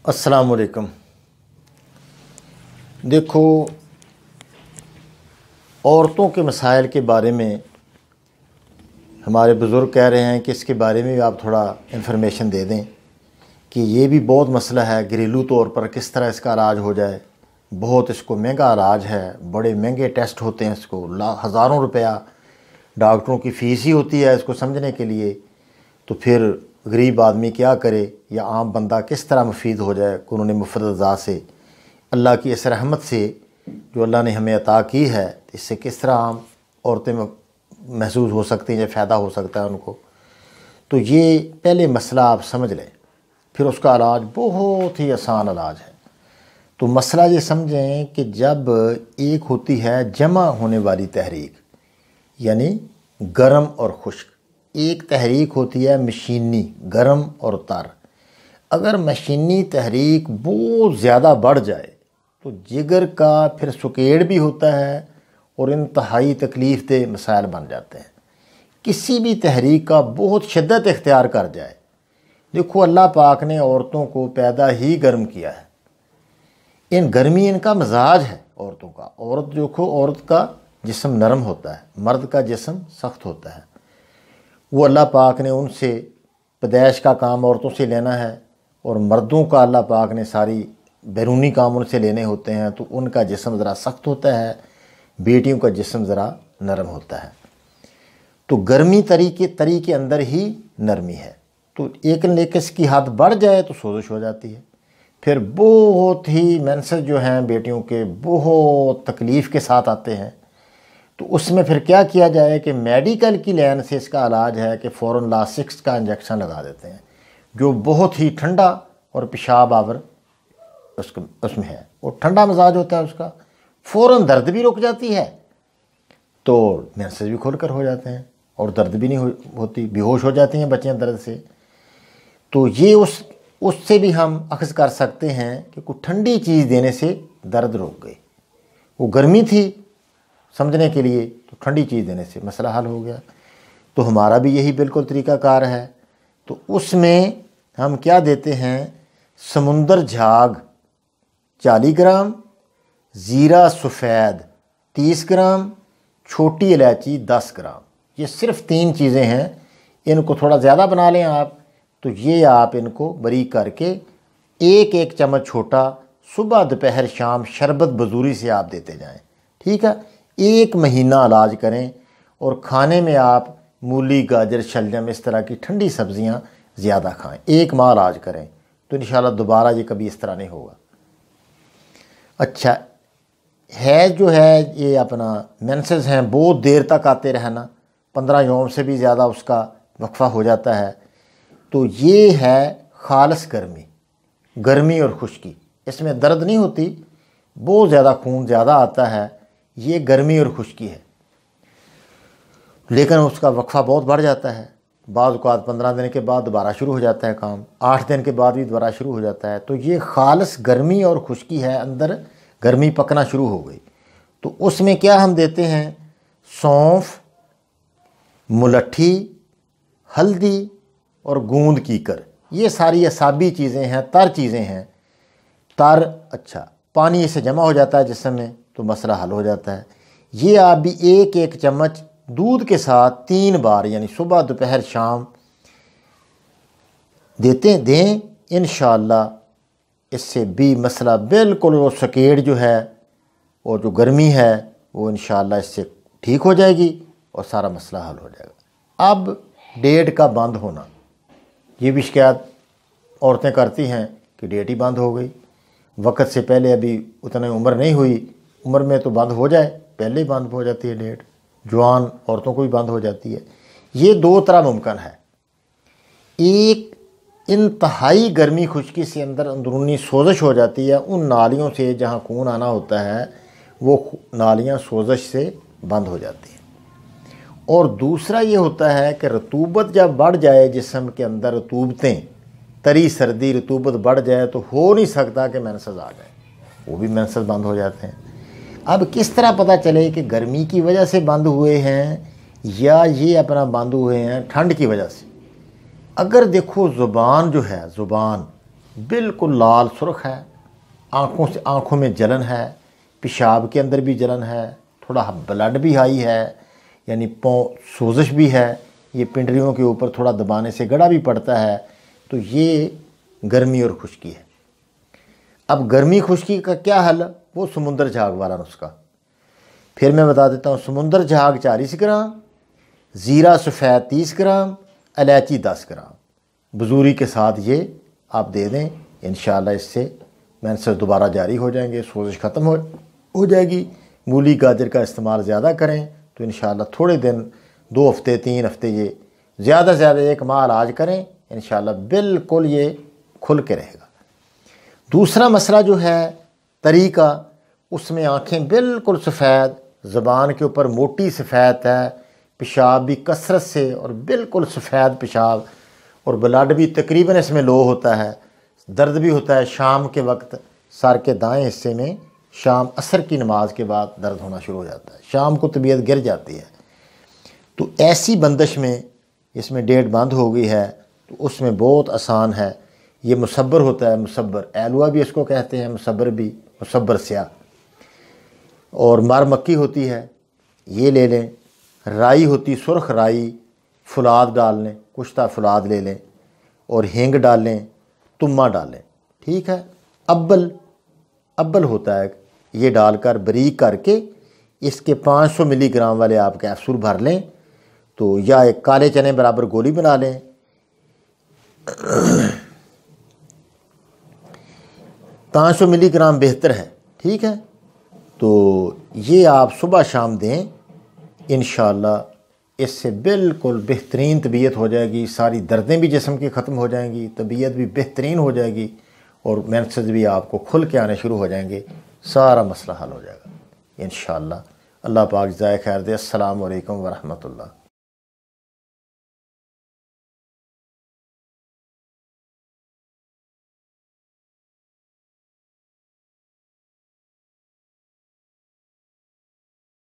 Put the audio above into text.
अस्सलाम वालेकुम। देखो, औरतों के मसाइल के बारे में हमारे बुज़ुर्ग कह रहे हैं कि इसके बारे में भी आप थोड़ा इन्फॉर्मेशन दे दें कि ये भी बहुत मसला है, घरेलू तौर पर किस तरह इसका इलाज हो जाए। बहुत इसको महंगा इलाज है, बड़े महंगे टेस्ट होते हैं, इसको हज़ारों रुपया डॉक्टरों की फ़ीस ही होती है इसको समझने के लिए। तो फिर गरीब आदमी क्या करे या आम बंदा किस तरह मुफीद हो जाए क़ुरान मुफ़ीद अज़ा से, अल्लाह की इस रहमत से जो अल्लाह ने हमें अता की है, इससे किस तरह आम औरतें महसूस हो सकती हैं या फ़ायदा हो सकता है उनको। तो ये पहले मसला आप समझ लें, फिर उसका इलाज बहुत ही आसान इलाज है। तो मसला ये समझें कि जब एक होती है जमा होने वाली तहरीक, यानी गर्म और खुश्क, एक तहरीक होती है मशीनी गर्म और तर। अगर मशीनी तहरीक बहुत ज़्यादा बढ़ जाए तो जिगर का फिर सुकेड़ भी होता है और इंतहाई तकलीफ़ दे मसाइल बन जाते हैं। किसी भी तहरीक का बहुत शिद्दत इख्तियार कर जाए, देखो अल्लाह पाक ने औरतों को पैदा ही गर्म किया है, इन गर्मी इनका मजाज है औरतों का। औरत देखो, औरत का जिस्म नरम होता है, मर्द का जिस्म सख्त होता है। वो अल्लाह पाक ने उनसे पैदाइश का काम औरतों से लेना है और मर्दों का अल्लाह पाक ने सारी बैरूनी काम उनसे लेने होते हैं। तो उनका जिस्म ज़रा सख्त होता है, बेटियों का जिस्म ज़रा नरम होता है। तो गर्मी तरी के अंदर ही नरमी है। तो एक लेकिन इसकी हद बढ़ जाए तो सोजिश हो जाती है। फिर बहुत ही मेंसेस जो हैं बेटियों के बहुत तकलीफ़ के साथ आते हैं। तो उसमें फिर क्या किया जाए कि मेडिकल की लाइन से इसका इलाज है कि फ़ौरन लासिक्स का इंजेक्शन लगा देते हैं, जो बहुत ही ठंडा और पेशाब आवर उसमें है, और ठंडा मिजाज होता है उसका, फ़ौरन दर्द भी रुक जाती है, तो मेंसेस भी खुल कर हो जाते हैं और दर्द भी नहीं होती, बेहोश हो जाती हैं बच्चियाँ दर्द से। तो ये उससे भी हम अख्ज़ कर सकते हैं कि कोई ठंडी चीज़ देने से दर्द रुक गई। वो गर्मी थी समझने के लिए, तो ठंडी चीज़ देने से मसला हल हो गया। तो हमारा भी यही बिल्कुल तरीक़ाकार है। तो उसमें हम क्या देते हैं, समुंदर झाग 40 ग्राम, ज़ीरा सफ़ेद 30 ग्राम, छोटी इलायची 10 ग्राम। ये सिर्फ़ 3 चीज़ें हैं। इनको थोड़ा ज़्यादा बना लें आप, तो ये आप इनको बारीक करके एक चम्मच छोटा सुबह दोपहर शाम शरबत बजूरी से आप देते जाएं। ठीक है, 1 महीना इलाज करें और खाने में आप मूली गाजर शलजम इस तरह की ठंडी सब्ज़ियां ज़्यादा खाएं। 1 माह इलाज करें तो इंशाल्लाह दोबारा ये कभी इस तरह नहीं होगा। अच्छा, हैज़ जो है ये अपना मेंसेस हैं, बहुत देर तक आते रहना, 15 यौम से भी ज़्यादा उसका वक्फ़ा हो जाता है। तो ये है खालस गर्मी और खुश्की। इसमें दर्द नहीं होती, बहुत ज़्यादा खून ज़्यादा आता है, ये गर्मी और खुश्की है, लेकिन उसका वक्फ़ा बहुत बढ़ जाता है। बाद औक़ात 15 दिन के बाद दोबारा शुरू हो जाता है काम, 8 दिन के बाद भी दोबारा शुरू हो जाता है। तो ये खालस गर्मी और खुश्की है, अंदर गर्मी पकना शुरू हो गई। तो उसमें क्या हम देते हैं, सौंफ, मुलट्ठी, हल्दी और गूंद कीकर। ये सारी असाबी चीज़ें हैं, तर चीज़ें हैं। तर अच्छा पानी से जमा हो जाता है जिस्म में, तो मसला हल हो जाता है। ये आप भी एक चम्मच दूध के साथ 3 बार, यानी सुबह दोपहर शाम दें। इंशाअल्लाह इससे भी मसला बिल्कुल, वो सकेड़ जो है और जो गर्मी है वो इंशाअल्लाह इससे ठीक हो जाएगी और सारा मसला हल हो जाएगा। अब डेट का बंद होना, ये भी शिकायत औरतें करती हैं कि डेट ही बंद हो गई, वक्त से पहले अभी उतनी उम्र नहीं हुई, उम्र में तो बंद हो जाए, पहले ही बंद हो जाती है डेट, जवान औरतों को भी बंद हो जाती है। ये 2 तरह मुमकिन है। एक, इंतहाई गर्मी खुश्की से अंदरूनी सोजिश हो जाती है, उन नालियों से जहाँ खून आना होता है वो नालियाँ सोजिश से बंद हो जाती हैं। और दूसरा ये होता है कि रतूबत जब बढ़ जाए जिस्म के अंदर, रतूबतें तरी सर्दी रतूबत बढ़ जाए तो हो नहीं सकता कि मेंसेस आ जाए, वो भी मेंसेस बंद हो जाते हैं। अब किस तरह पता चले कि गर्मी की वजह से बंद हुए हैं या ये अपना बंद हुए हैं ठंड की वजह से। अगर देखो ज़ुबान जो है, ज़ुबान بالکل لال سرخ ہے، آنکھوں میں جلن ہے، پیشاب کے اندر بھی جلن ہے، تھوڑا بلڈ بھی ہائی ہے، یعنی سوزش بھی ہے، یہ پنڈلیوں کے اوپر تھوڑا دبانے سے گڑا بھی پڑتا ہے، تو یہ گرمی اور خشکی ہے۔ اب گرمی خشکی کا کیا حل؟ وہ سمندر جھاگ والا نسخہ پھر میں بتا دیتا ہوں۔ سمندر جھاگ 40 گرام، زیرہ سفید 30 گرام، الائچی 10 گرام، بزوری کے ساتھ یہ آپ دے دیں، انشاءاللہ اس سے مینسز دوبارہ جاری ہو جائیں گے، سوزش ختم ہو جائے گی۔ مولی گاجر کا استعمال زیادہ کریں تو انشاءاللہ تھوڑے دن، 2 ہفتے 3 ہفتے، یہ زیادہ سے زیادہ 1 ماہ علاج کریں، انشاءاللہ بالکل یہ کھل کے رہے گا۔ دوسرا مسئلہ جو ہے طریقہ، اس میں آنکھیں بالکل سفید، زبان کے اوپر موٹی سفید ہے، پیشاب بھی کثرت سے اور بالکل سفید پیشاب، اور بلڈ بھی تقریباً اس میں لو ہوتا ہے، درد بھی ہوتا ہے شام کے وقت، سر کے دائیں حصے میں شام عصر کی نماز کے بعد درد ہونا شروع ہو جاتا ہے، شام کو طبیعت گر جاتی ہے۔ تو ایسی بندش میں اس میں ڈیٹ بند ہو گئی ہے، تو اس میں بہت آسان ہے، یہ مصبر ہوتا ہے، مصبر ایلوا بھی اس کو کہتے ہیں، مصبر بھی، مصبر سیاہ، اور مار مکی ہوتی ہے، یہ لے لیں، رائی ہوتی، سرخ رائی، فلاد ڈال لیں، کشتہ فلاد لے لیں، اور ہینگ ڈال لیں، تما ڈالیں، ٹھیک ہے۔ ابل ہوتا ہے، یہ ڈال کر باریک کر کے اس کے 500 ملی گرام والے آپ کیپسول بھر لیں، تو یا ایک کالے چنے برابر گولی بنا لیں، 500 ملی گرام بہتر ہے، ٹھیک ہے۔ تو یہ آپ صبح شام دیں، انشاءاللہ اس سے بالکل بہترین طبیعت ہو جائے گی، ساری دردیں بھی جسم کی ختم ہو جائیں گی، طبیعت بھی بہترین ہو جائے گی، اور مینسز بھی آپ کو کھل کے آنے شروع ہو جائیں گے، سارا مسئلہ حل ہو جائے گا انشاءاللہ۔ اللہ پاک جزائے خیر دے۔ السلام علیکم ورحمۃ اللہ۔